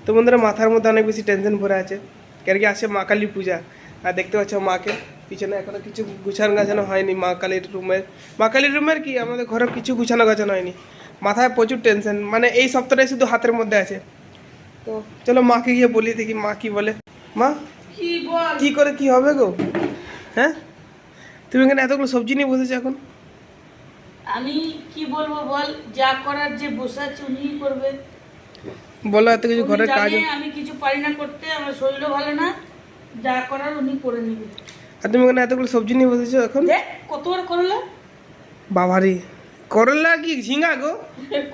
তো বন্ধুরা মাথার মধ্যে অনেক বেশি টেনশন ভরে আছে, কেন কি আসছে মা কালী পূজা। আর দেখতে পাচ্ছ মাকে পিছনে এখনো কিছু গুছানো গাছানো হয়নি মা কালীর রুমের কি আমাদের ঘরে কিছু গুছানো গাছানো হয়নি। মাথায় প্রচুর টেনশন, মানে এই সপ্তাহটাই শুধু হাতের মধ্যে আছে। তো চলো মাকে গিয়ে বলি দেখি মা কি বলে। মা কি করে কি হবে গো? হ্যাঁ, তুমি এখানে এতগুলো সবজি নিয়ে বসেছো এখন। আমি কি বলবো বল, যা করার যে বসে আছে উনিই করবে। বলো এত কিছু ঘরের কাজ। আমি কিছু পারি না করতে, আমার শরীরও ভালো না, যা করার উনি করে নেবে। আর তুমি এখানে এতগুলো সবজি নিয়ে বসেছো এখন। দেখ কতবার করলা। বাবারি, করলা কি ঝিঙ্গা গো?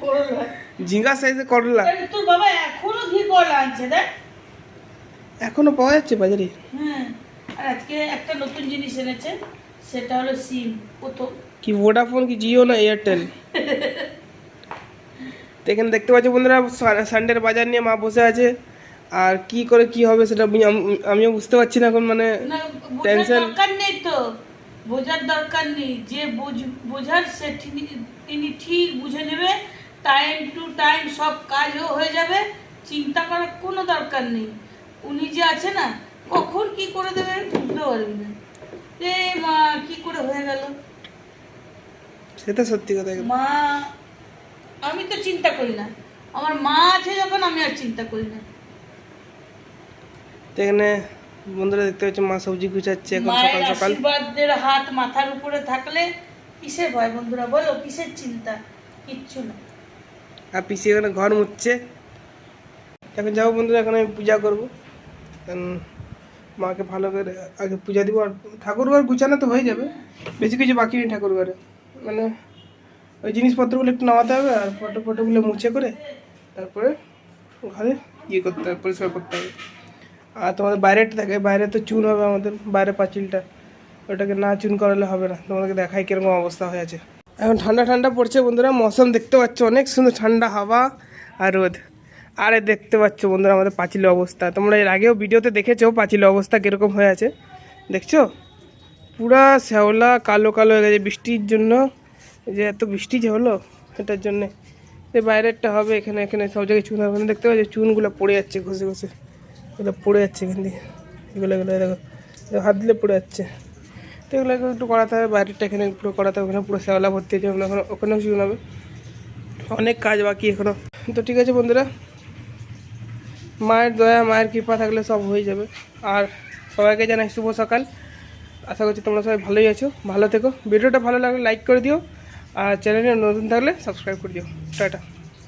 করলা, ঝিঙ্গা সাইজে করলা। তোর বাবা এখনো ঘি করলা আনছে দেখ। এখনো পাওয়া যাচ্ছে বাজারে? হ্যাঁ, আর আজকে একটা নতুন জিনিস এনেছে, সেটা হলো সিম। প্রথম কি ভোডাফোন কি জিও না এয়ারটেল? তো এখানে দেখতে পাচ্ছি বন্ধুরা সানডের বাজার নিয়ে মা বসে আছে। আর কি করে কি হবে সেটা আমিও বুঝতে পারছি না এখন, মানে টেনশন। দরকার নেই তো, বোঝার দরকার নেই। যে বোঝার সে তিনি ঠিক বুঝে নেবে, টাইম টু টাইম সব কাজও হয়ে যাবে, চিন্তা করার কোনো দরকার নেই। উনি যে আছে না, কখন কি করে দেবে বুঝতে পারবি না। এ মা কি করে হয়ে গেল। সেটা সত্যি কথা। মা, আমি তো চিন্তা করি না, আমার মা আছে যখন আমি আর চিন্তা করি না। তো এখানে বন্ধুরা দেখতে পাচ্ছি মা সবজি গুছাচ্ছে এখন সকাল মায়ের সকাল। আশীর্বাদের হাত মাথার উপরে থাকলে কিসের ভয় বন্ধুরা, বলো কিসের চিন্তা? কিচ্ছু না। আর পিসি এখানে ঘর মুছছে। এখন যাবো বন্ধুরা, এখন আমি পূজা করবো। কারণ মাকে ভালো করে আগে পূজা দিব। আর ঠাকুর ঘর গুছানো তো হয়ে যাবে, বেশি কিছু বাকি নেই ঠাকুর ঘরে। মানে ওই জিনিসপত্রগুলো একটু নামাতে হবে, আর ফটোগুলো মুছে করে তারপরে ঘরে ইয়ে করতে হবে, পরিষ্কার করতে হবে। আর তোমাদের বাইরেটা থাকে, বাইরে তো চুন হবে আমাদের, বাইরে পাঁচিলটা, ওটাকে না চুন করালে হবে না। তোমাদেরকে দেখাই কিরকম অবস্থা হয়ে আছে। এখন ঠান্ডা ঠান্ডা পড়ছে বন্ধুরা, মৌসুম দেখতে পাচ্ছ অনেক সুন্দর, ঠান্ডা হাওয়া আর রোদ। আরে দেখতে পাচ্ছ বন্ধুরা আমাদের পাঁচিলের অবস্থা, তোমরা এর আগেও ভিডিওতে দেখেছো পাঁচিলের অবস্থা কীরকম হয়ে আছে। দেখছো পুরা শ্যাওলা কালো কালো হয়ে গেছে বৃষ্টির জন্য। যে এত বৃষ্টি যে হলো এটার জন্যে যে বাইরেরটা হবে, এখানে এখানে সব জায়গায় চুন হবে। দেখতে পাচ্ছি চুনগুলো পড়ে যাচ্ছে ঘষে ঘষে, এগুলো পড়ে যাচ্ছে এখান দিয়ে, এগুলো দেখো হাত দিলে পড়ে যাচ্ছে। তো এগুলো একটু করাতে হবে, বাইরেরটা এখানে পুরো করাতে হবে, ওখানে পুরো শ্যাওলা ভর্তি হয়েছে, ওখানেও চুন হবে। অনেক কাজ বাকি এখনো। তো ঠিক আছে বন্ধুরা, মায়ের দয়া মায়ের কৃপা থাকলে সব হয়ে যাবে। আর সবাইকে জানাই শুভ সকাল। আশা করছি তোমরা সবাই ভালোই আছো, ভালো থেকো। ভিডিওটা ভালো লাগলে লাইক করে দিও, আর চ্যানেলে নতুন থাকলে সাবস্ক্রাইব করে দিও। টাটা।